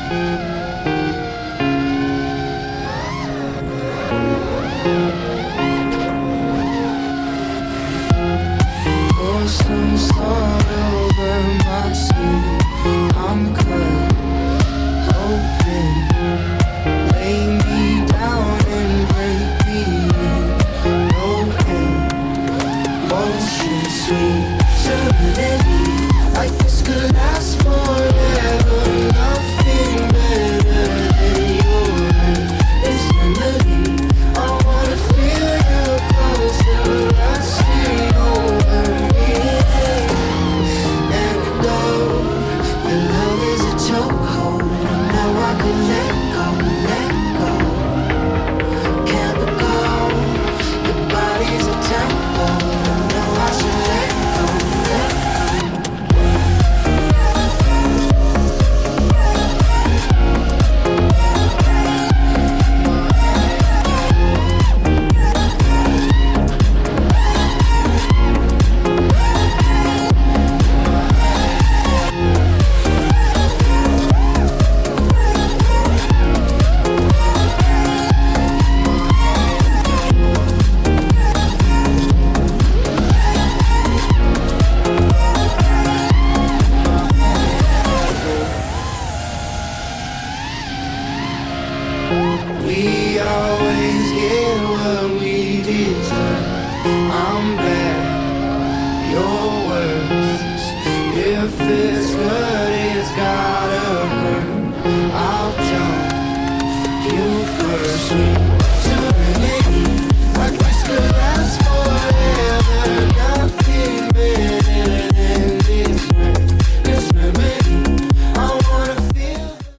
Pour some salt over my skin. I'm cut, hoping. Lay me down and break me in. No end, motion sweet. Serenity, like this could last forever. Nothing better than your this melody. I wanna feel you closer, resting over me. And though your love is a chokehold, now I can let go, let go. Can't let go. Your body's a tempo, now I should let go, let go. We always get what we deserve. I'm bad, you're worse. If it's good, it's gotta hurt. I'll jump you first.